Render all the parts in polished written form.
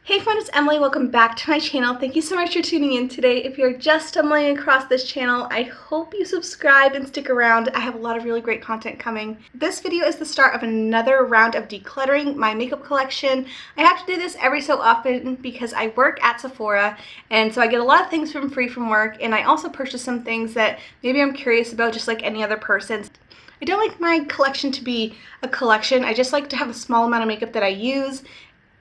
Hey friends, it's Emily. Welcome back to my channel. Thank you so much for tuning in today. If you're just stumbling across this channel, I hope you subscribe and stick around. I have a lot of really great content coming. This video is the start of another round of decluttering my makeup collection. I have to do this every so often because I work at Sephora, and so I get a lot of things from free from work, and I also purchase some things that maybe I'm curious about just like any other person. I don't like my collection to be a collection. I just like to have a small amount of makeup that I use.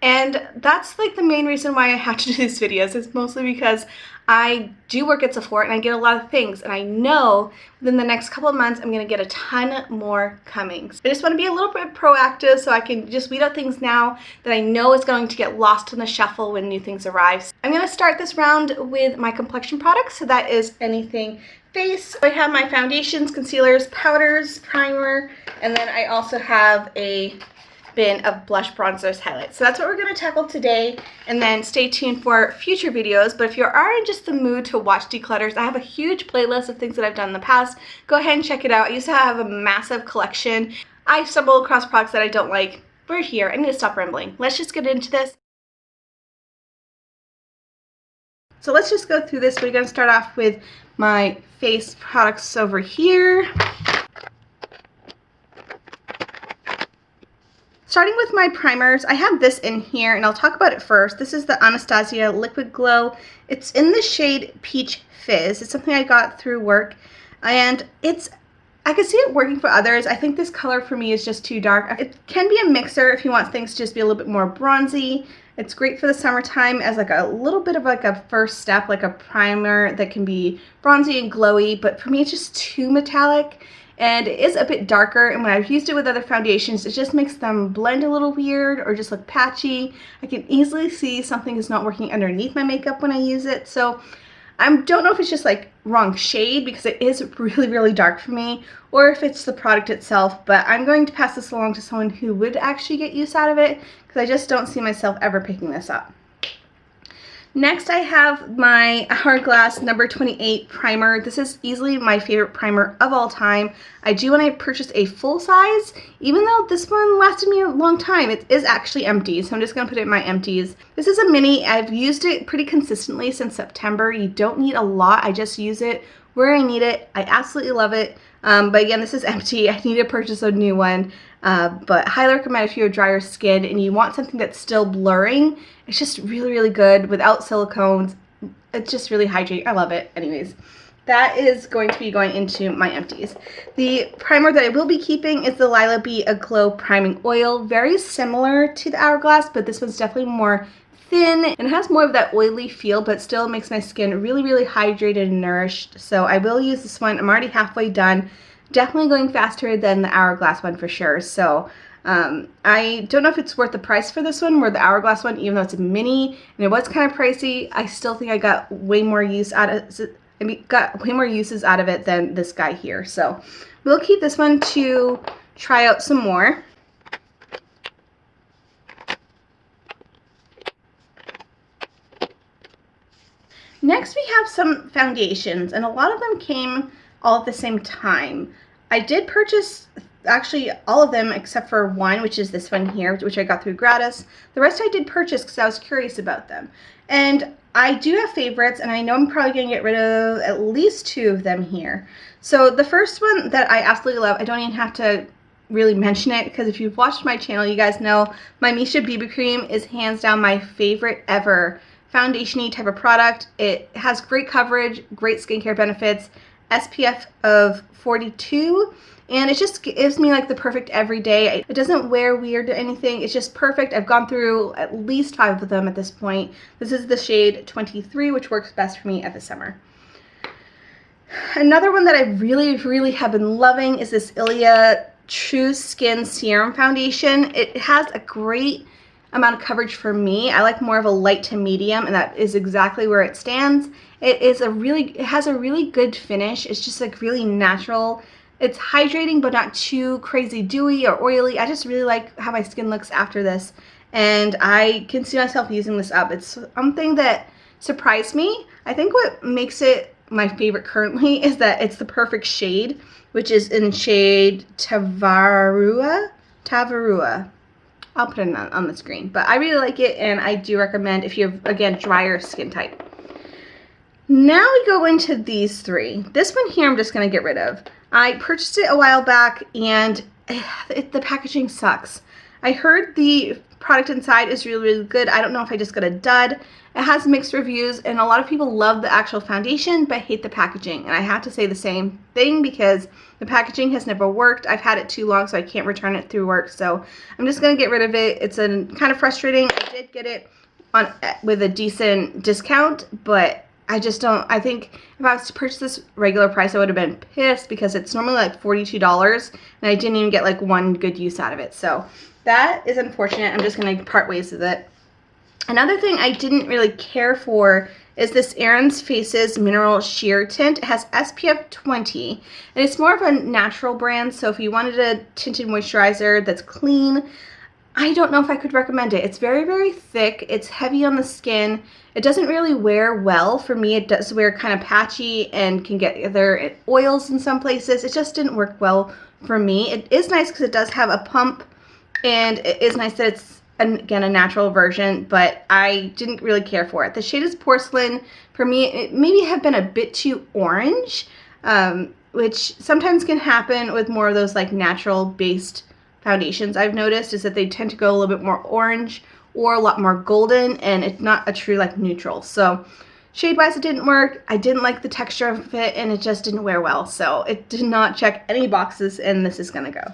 And that's like the main reason why I have to do these videos. It's mostly because I do work at Sephora and I get a lot of things, and I know within the next couple of months I'm going to get a ton more coming. I just want to be a little bit proactive so I can just weed out things now that I know is going to get lost in the shuffle when new things arrive. I'm going to start this round with my Complexion products, so that is anything face. I have my foundations, concealers, powders, primer, and then I also have a bin of blush, bronzers, highlights. So that's what we're going to tackle today, and then stay tuned for future videos. But if you are in just the mood to watch declutters, I have a huge playlist of things that I've done in the past. Go ahead and check it out. I used to have a massive collection. I stumbled across products that I don't like. We're here. I need to stop rambling. Let's just get into this. So let's just go through this. We're going to start off with my face products over here. Starting with my primers, I have this in here, and I'll talk about it first. This is the Anastasia Liquid Glow. It's in the shade Peach Fizz. It's something I got through work, and I can see it working for others. I think this color for me is just too dark. It can be a mixer if you want things to just be a little bit more bronzy. It's great for the summertime as like a little bit of like a first step, like a primer that can be bronzy and glowy, but for me it's just too metallic. And it is a bit darker, and when I've used it with other foundations, it just makes them blend a little weird or just look patchy. I can easily see something is not working underneath my makeup when I use it. So I don't know if it's just like wrong shade because it is really, really dark for me, or if it's the product itself, but I'm going to pass this along to someone who would actually get use out of it because I just don't see myself ever picking this up. Next, I have my Hourglass number 28 primer. This is easily my favorite primer of all time. I do when I purchase a full size, even though this one lasted me a long time. It is actually empty, so I'm just going to put it in my empties. This is a mini. I've used it pretty consistently since September. You don't need a lot. I just use it where I need it. I absolutely love it. But again, this is empty. I need to purchase a new one. But highly recommend if you have drier skin and you want something that's still blurring. It's just really, really good without silicones. It's just really hydrating. I love it. Anyways, that is going to be going into my empties. The primer that I will be keeping is the Lila Bee Aglow Priming Oil. Very similar to the Hourglass, but this one's definitely more thin and has more of that oily feel, but still makes my skin really, really hydrated and nourished. So I will use this one. I'm already halfway done. Definitely going faster than the Hourglass one for sure. So I don't know if it's worth the price for this one or the Hourglass one, even though it's a mini and it was kind of pricey. I still think I got way more use out of it. I mean, got way more uses out of it than this guy here. So we'll keep this one to try out some more. Next, we have some foundations, and a lot of them came all at the same time. I did purchase actually all of them except for one, which is this one here, which I got through gratis. The rest I did purchase because I was curious about them. And I do have favorites, and I know I'm probably going to get rid of at least two of them here. So the first one that I absolutely love, I don't even have to really mention it because if you've watched my channel, you guys know my Misha BB Cream is hands down my favorite ever foundation-y type of product. It has great coverage, great skincare benefits, SPF of 42, and it just gives me like the perfect everyday. It doesn't wear weird or anything. It's just perfect. I've gone through at least 5 of them at this point. This is the shade 23, which works best for me at the summer. Another one that I really, really have been loving is this Ilia True Skin Serum Foundation. It has a great amount of coverage for me. I like more of a light to medium, and that is exactly where it stands. It has a really good finish. It's just like really natural. It's hydrating but not too crazy dewy or oily. I just really like how my skin looks after this, and I can see myself using this up. It's something that surprised me. I think what makes it my favorite currently is that it's the perfect shade, which is in shade Tavarua. I'll put it on the screen. But I really like it, and I do recommend if you have, again, drier skin type. Now we go into these three. This one here I'm just going to get rid of. I purchased it a while back, and the packaging sucks. I heard the product inside is really, really good. I don't know if I just got a dud. It has mixed reviews, and a lot of people love the actual foundation but hate the packaging. And I have to say the same thing because the packaging has never worked. I've had it too long, so I can't return it through work. So I'm just going to get rid of it. It's kind of frustrating. I did get it with a decent discount, but I just don't, I think if I was to purchase this regular price, I would have been pissed because it's normally like $42 and I didn't even get like one good use out of it. So that is unfortunate. I'm just going to part ways with it. Another thing I didn't really care for is this Aaron's Faces Mineral Sheer Tint. It has SPF 20 and it's more of a natural brand. So if you wanted a tinted moisturizer that's clean, I don't know if I could recommend it. It's very, very thick. It's heavy on the skin. It doesn't really wear well. For me, it does wear kind of patchy and can get either oils in some places. It just didn't work well for me. It is nice because it does have a pump, and it is nice that it's, again, a natural version, but I didn't really care for it. The shade is Porcelain. For me, it maybe have been a bit too orange, which sometimes can happen with more of those like natural-based foundations. I've noticed is that they tend to go a little bit more orange or a lot more golden, and it's not a true like neutral. So shade wise it didn't work. I didn't like the texture of it, and it just didn't wear well. So it did not check any boxes, and this is gonna go.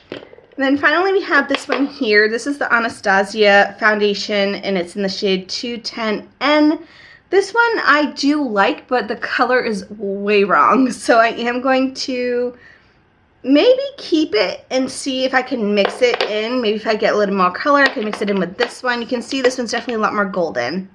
And then finally we have this one here. This is the Anastasia foundation, and it's in the shade 210N. This one I do like, but the color is way wrong. So I am going to maybe keep it and see if I can mix it in. Maybe if I get a little more color, I can mix it in with this one. You can see this one's definitely a lot more golden.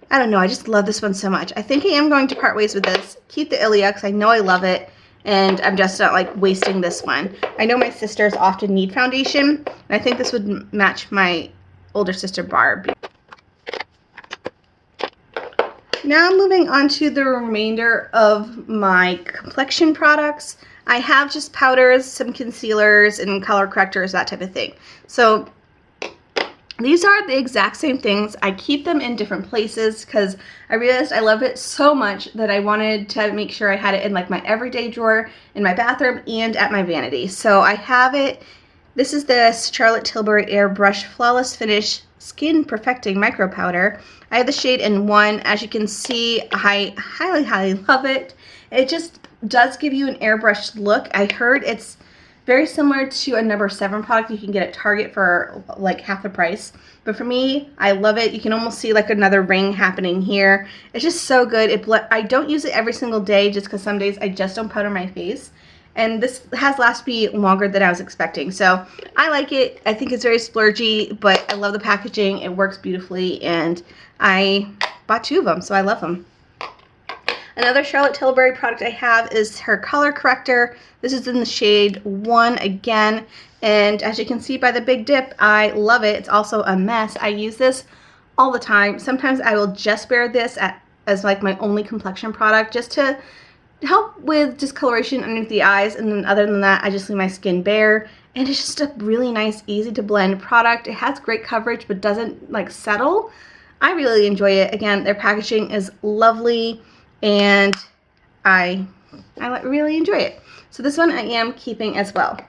I don't know, I just love this one so much. I think I am going to part ways with this. Keep the Ilia because I know I love it, and I'm just not like wasting this one. I know my sisters often need foundation, and I think this would match my older sister Barb. Now moving on to the remainder of my Complexion products. I have just powders, some concealers, and color correctors, that type of thing. So these are the exact same things. I keep them in different places because I realized I love it so much that I wanted to make sure I had it in like my everyday drawer, in my bathroom, and at my vanity. So I have it. This is the Charlotte Tilbury Airbrush Flawless Finish Skin Perfecting Micro Powder. I have the shade in 1. As you can see, I highly, highly love it. It just does give you an airbrushed look. I heard it's very similar to a number 7 product you can get at Target for like half the price. But for me, I love it. You can almost see like another ring happening here. It's just so good. I don't use it every single day just because some days I just don't powder my face. And this has lasted me longer than I was expecting. So I like it. I think it's very splurgy, but I love the packaging. It works beautifully, and I bought 2 of them, so I love them. Another Charlotte Tilbury product I have is her color corrector. This is in the shade 1 again, and as you can see by the big dip, I love it. It's also a mess. I use this all the time. Sometimes I will just wear this as like my only complexion product just to help with discoloration underneath the eyes, and then other than that I just leave my skin bare, and it's just a really nice, easy to blend product. It has great coverage but doesn't like settle. I really enjoy it. Again, their packaging is lovely, and I really enjoy it. So this one I am keeping as well.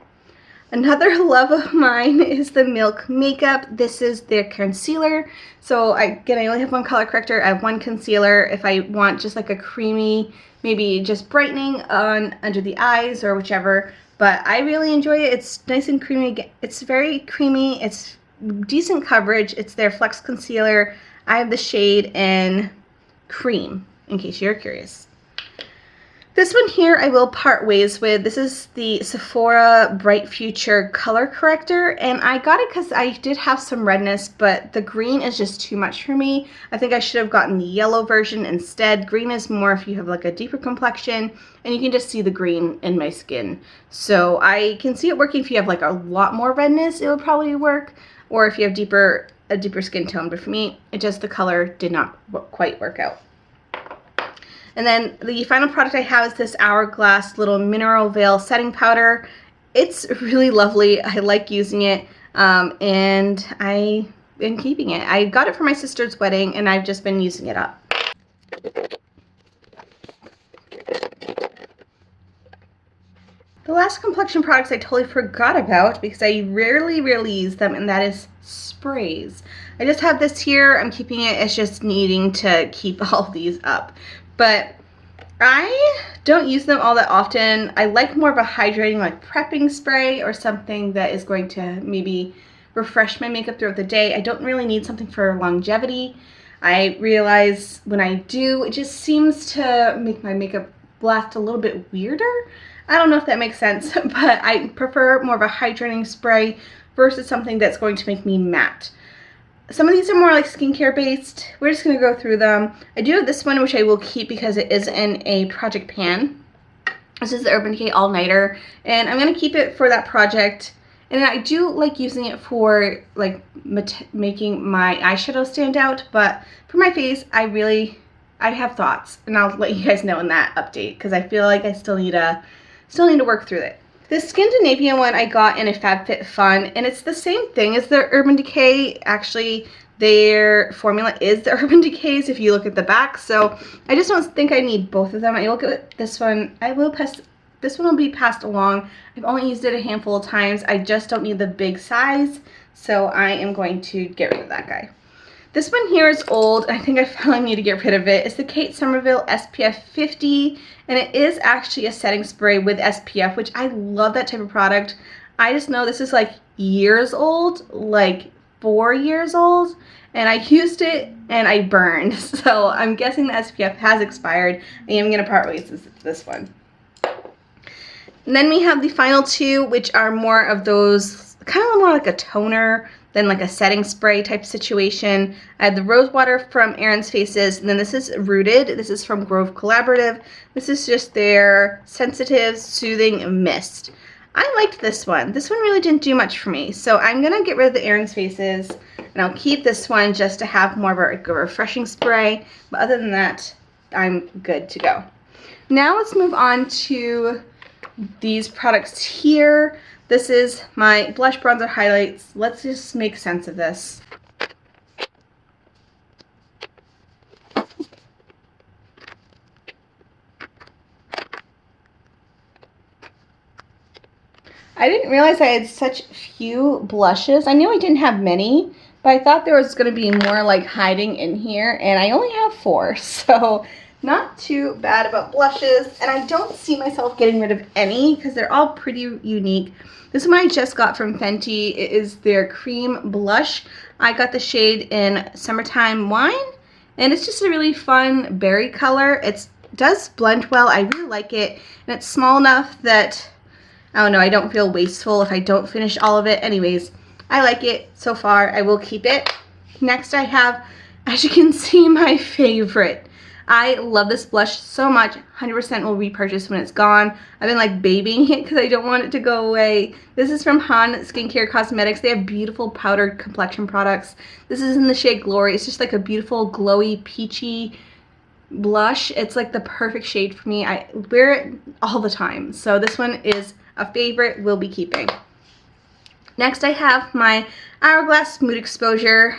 Another love of mine is the Milk Makeup. This is their concealer. So again, I only have 1 color corrector. I have 1 concealer if I want just like a creamy, maybe just brightening on under the eyes or whichever. But I really enjoy it. It's nice and creamy. It's very creamy. It's decent coverage. It's their Flex Concealer. I have the shade in Cream, in case you're curious. This one here I will part ways with. This is the Sephora Bright Future Color Corrector, and I got it because I did have some redness, but the green is just too much for me. I think I should have gotten the yellow version instead. Green is more if you have like a deeper complexion, and you can just see the green in my skin. So I can see it working if you have like a lot more redness, it would probably work, or if you have a deeper skin tone, but for me, the color did not quite work out. And then the final product I have is this Hourglass little mineral veil setting powder. It's really lovely. I like using it. and I am keeping it. I got it for my sister's wedding, and I've just been using it up. The last complexion products I totally forgot about because I rarely use them, and that is sprays. I just have this here. I'm keeping it. It's just needing to keep all these up. But I don't use them all that often. I like more of a hydrating, like prepping spray or something that is going to maybe refresh my makeup throughout the day. I don't really need something for longevity. I realize when I do, it just seems to make my makeup last a little bit weirder. I don't know if that makes sense, but I prefer more of a hydrating spray versus something that's going to make me matte. Some of these are more like skincare based. We're just going to go through them. I do have this one, which I will keep because it is in a project pan. This is the Urban Decay All Nighter, and I'm going to keep it for that project. And I do like using it for like making my eyeshadow stand out, but for my face, I have thoughts, and I'll let you guys know in that update because I feel like I still need to work through it. This Scandinavian one I got in a FabFitFun, and it's the same thing as the Urban Decay. Actually, their formula is the Urban Decay's if you look at the back, so I just don't think I need both of them. I will get this one. This one will be passed along. I've only used it a handful of times. I just don't need the big size, so I am going to get rid of that guy. This one here is old. I think I finally need to get rid of it. It's the Kate Somerville SPF 50, and it is actually a setting spray with SPF, which I love that type of product. I just know this is like years old, like 4 years old, and I used it and I burned. So I'm guessing the SPF has expired. I am going to part ways with this one. And then we have the final two, which are more of those, kind of more like a toner than like a setting spray type situation. I had the Rose Water from Erin's Faces, and then this is Rooted. This is from Grove Collaborative. This is just their Sensitive Soothing Mist. I liked this one. This one really didn't do much for me, so I'm going to get rid of the Erin's Faces, and I'll keep this one just to have more of a refreshing spray. But other than that, I'm good to go. Now let's move on to these products here. This is my blush bronzer highlights. Let's just make sense of this. I didn't realize I had such few blushes. I knew I didn't have many, but I thought there was going to be more like hiding in here, and I only have 4, so not too bad about blushes. And I don't see myself getting rid of any because they're all pretty unique. This one I just got from Fenty. It is their cream blush. I got the shade in Summertime Wine, and it's just a really fun berry color. It does blend well. I really like it, and it's small enough that, I don't know, I don't feel wasteful if I don't finish all of it. Anyways, I like it so far. I will keep it. Next I have, as you can see, my favorite. I love this blush so much. 100% will repurchase when it's gone. I've been like babying it because I don't want it to go away. This is from Han Skincare Cosmetics. They have beautiful powdered complexion products. This is in the shade Glory. It's just like a beautiful glowy peachy blush. It's like the perfect shade for me. I wear it all the time. So this one is a favorite. Will be keeping. Next I have my Hourglass Mood Exposure.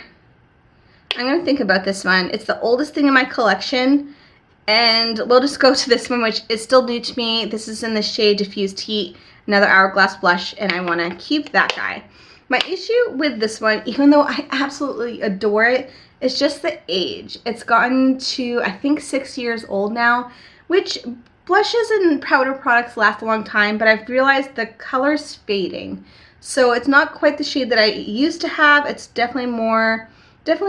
I'm going to think about this one. It's the oldest thing in my collection, and we'll just go to this one, which is still new to me. This is in the shade Diffused Heat, another Hourglass blush, and I want to keep that guy. My issue with this one, even though I absolutely adore it, is just the age. It's gotten to, I think, 6 years old now, which blushes and powder products last a long time, but I've realized the color's fading. So it's not quite the shade that I used to have. It's definitely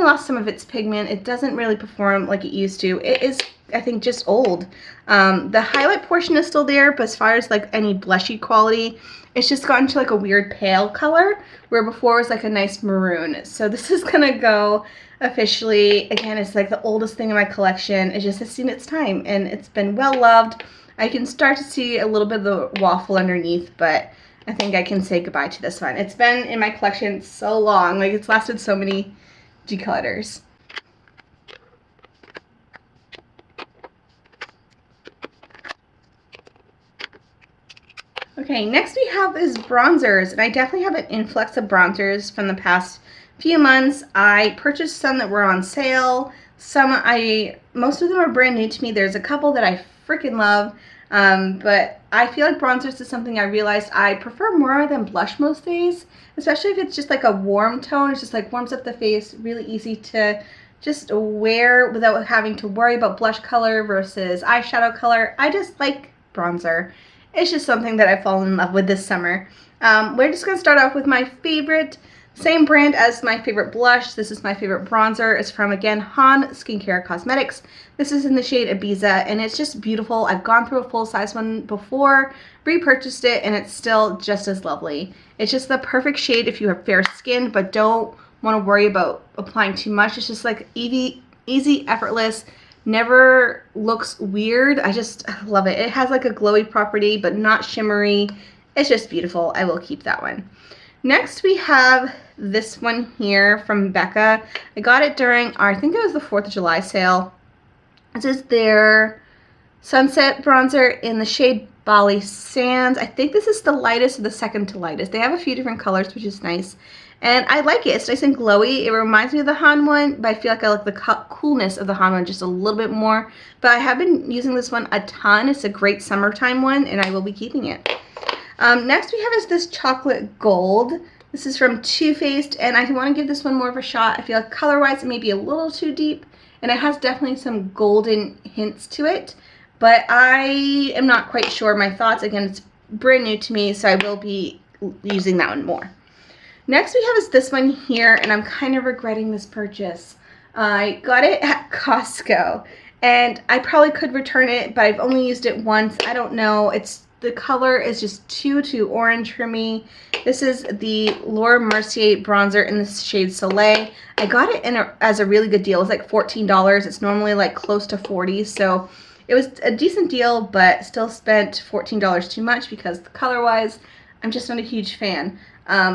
lost some of its pigment. It doesn't really perform like it used to. It is, I think, just old. The highlight portion is still there, but as far as like any blushy quality, it's just gotten to like a weird pale color, where before it was like a nice maroon. So this is gonna go officially. Again, it's like the oldest thing in my collection. It just has seen its time, and it's been well loved. I can start to see a little bit of the waffle underneath, but I think I can say goodbye to this one. It's been in my collection so long. Like, it's lasted so many declutters. Okay, next we have is bronzers, and I definitely have an influx of bronzers from the past few months. I purchased some that were on sale. Most of them are brand new to me. There's a couple that I freaking love, but I feel like bronzers is something I realized I prefer more than blush most days, especially if it's just like a warm tone. It's just like warms up the face, really easy to just wear without having to worry about blush color versus eyeshadow color. I just like bronzer. It's just something that I've fallen in love with this summer. We're just going to start off with my favorite, same brand as my favorite blush. This is my favorite bronzer. It's from, again, Han Skincare Cosmetics. This is in the shade Ibiza, and it's just beautiful. I've gone through a full-size one before, repurchased it, and it's still just as lovely. It's just the perfect shade if you have fair skin, but don't want to worry about applying too much. It's just like easy, effortless. Never looks weird. I just love it. It has like a glowy property, but not shimmery. It's just beautiful. I will keep that one. Next, we have this one here from Becca. I got it during I think it was the 4th of July sale. This is their Sunset Bronzer in the shade Bali Sands. I think this is the lightest or the second to lightest. They have a few different colors, which is nice. And I like it. It's nice and glowy. It reminds me of the Han one, but I feel like I like the coolness of the Han one just a little bit more. But I have been using this one a ton. It's a great summertime one, and I will be keeping it. Next we have is this chocolate gold. This is from Too Faced, and I want to give this one more of a shot. I feel like color-wise it may be a little too deep, and it has definitely some golden hints to it. But I am not quite sure. My thoughts, again, it's brand new to me, so I will be using that one more. Next we have is this one here, and I'm kind of regretting this purchase. I got it at Costco, and I probably could return it, but I've only used it once. I don't know. The color is just too orange for me. This is the Laura Mercier bronzer in the shade Soleil. I got it as a really good deal. It was like $14. It's normally like close to $40, so it was a decent deal, but still spent $14 too much because color-wise, I'm just not a huge fan.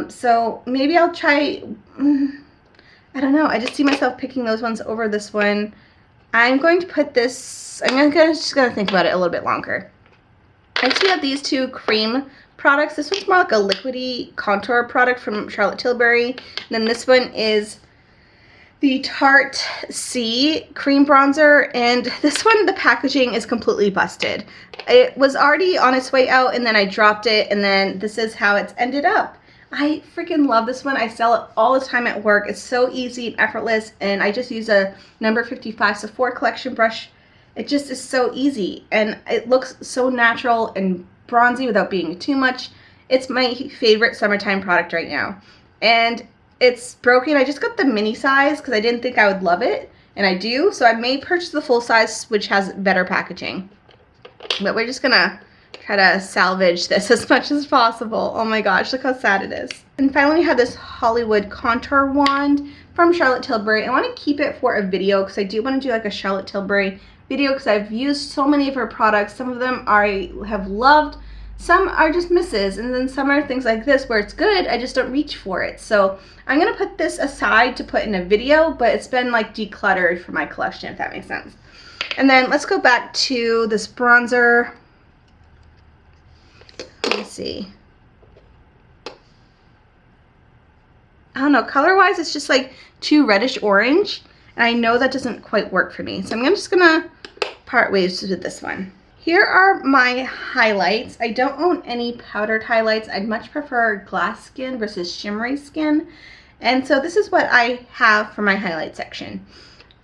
So maybe I'll try, I don't know, I just see myself picking those ones over this one. I'm going to put this, just gonna think about it a little bit longer. Next we have these two cream products. This one's more like a liquidy contour product from Charlotte Tilbury. And then this one is the Tarte C cream bronzer, and this one, the packaging is completely busted. It was already on its way out, and then I dropped it, and then this is how it's ended up. I freaking love this one. I sell it all the time at work. It's so easy and effortless, and I just use a number 55 Sephora collection brush. It just is so easy, and it looks so natural and bronzy without being too much. It's my favorite summertime product right now. And it's broken. I just got the mini size because I didn't think I would love it, and I do, so I may purchase the full size, which has better packaging. But we're just gonna try to salvage this as much as possible. Oh my gosh, look how sad it is. And finally we have this Hollywood contour wand from Charlotte Tilbury. I want to keep it for a video because I do want to do like a Charlotte Tilbury video because I've used so many of her products. Some of them I have loved, some are just misses, and then some are things like this where it's good, I just don't reach for it. So I'm gonna put this aside to put in a video, but it's been like decluttered for my collection, if that makes sense. And then let's go back to this bronzer. Let me see. I don't know, color-wise it's just like too reddish orange, and I know that doesn't quite work for me. So I'm just gonna part ways with this one. Here are my highlights. I don't own any powdered highlights. I'd much prefer glass skin versus shimmery skin. And so this is what I have for my highlight section.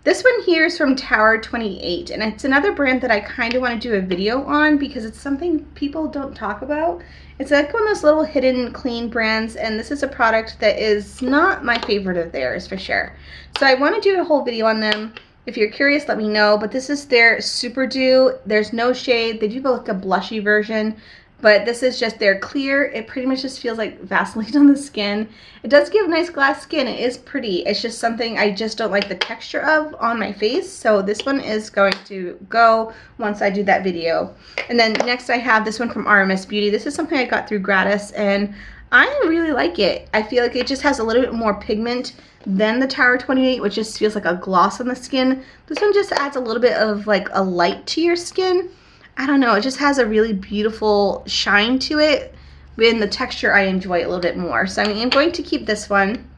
This one here is from Tower 28, and it's another brand that I kind of want to do a video on because it's something people don't talk about. It's like one of those little hidden clean brands, and this is a product that is not my favorite of theirs for sure. So I want to do a whole video on them. If you're curious, let me know. But this is their Super Dew. There's no shade. They do like a blushy version, but this is just their clear. It pretty much just feels like Vaseline on the skin. It does give nice glass skin. It is pretty. It's just something I just don't like the texture of on my face. So this one is going to go once I do that video. And then next I have this one from RMS Beauty. This is something I got through gratis, and I really like it. I feel like it just has a little bit more pigment than the Tower 28, which just feels like a gloss on the skin. This one just adds a little bit of like a light to your skin. I don't know, it just has a really beautiful shine to it. In the texture, I enjoy it a little bit more. So I'm going to keep this one.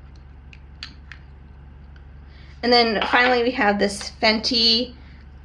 And then finally we have this Fenty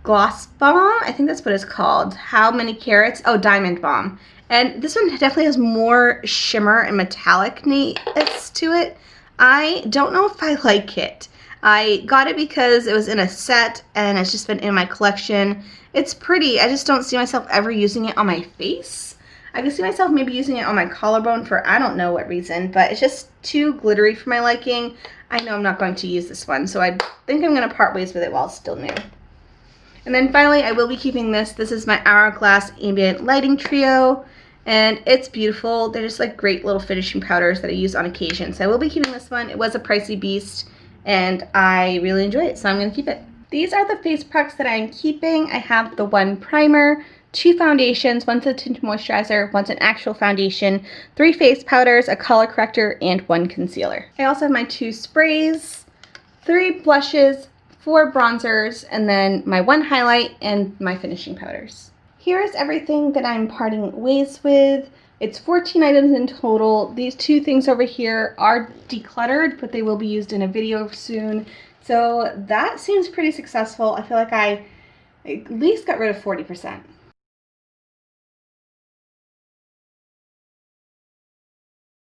Gloss Bomb. I think that's what it's called. How Many Carats? Oh, Diamond Bomb. And this one definitely has more shimmer and metallic-ness to it. I don't know if I like it. I got it because it was in a set and it's just been in my collection. It's pretty. I just don't see myself ever using it on my face. I can see myself maybe using it on my collarbone for I don't know what reason, but it's just too glittery for my liking. I know I'm not going to use this one, so I think I'm going to part ways with it while it's still new. And then finally, I will be keeping this. This is my Hourglass Ambient Lighting Trio, and it's beautiful. They're just like great little finishing powders that I use on occasion. So I will be keeping this one. It was a pricey beast, and I really enjoy it, so I'm going to keep it. These are the face products that I'm keeping. I have the one primer, 2 foundations, one's a tinted moisturizer, one's an actual foundation, 3 face powders, a color corrector, and 1 concealer. I also have my 2 sprays, 3 blushes, 4 bronzers, and then my 1 highlight and my finishing powders. Here is everything that I'm parting ways with. It's 14 items in total. These 2 things over here are decluttered, but they will be used in a video soon. So that seems pretty successful. I feel like I at least got rid of 40%.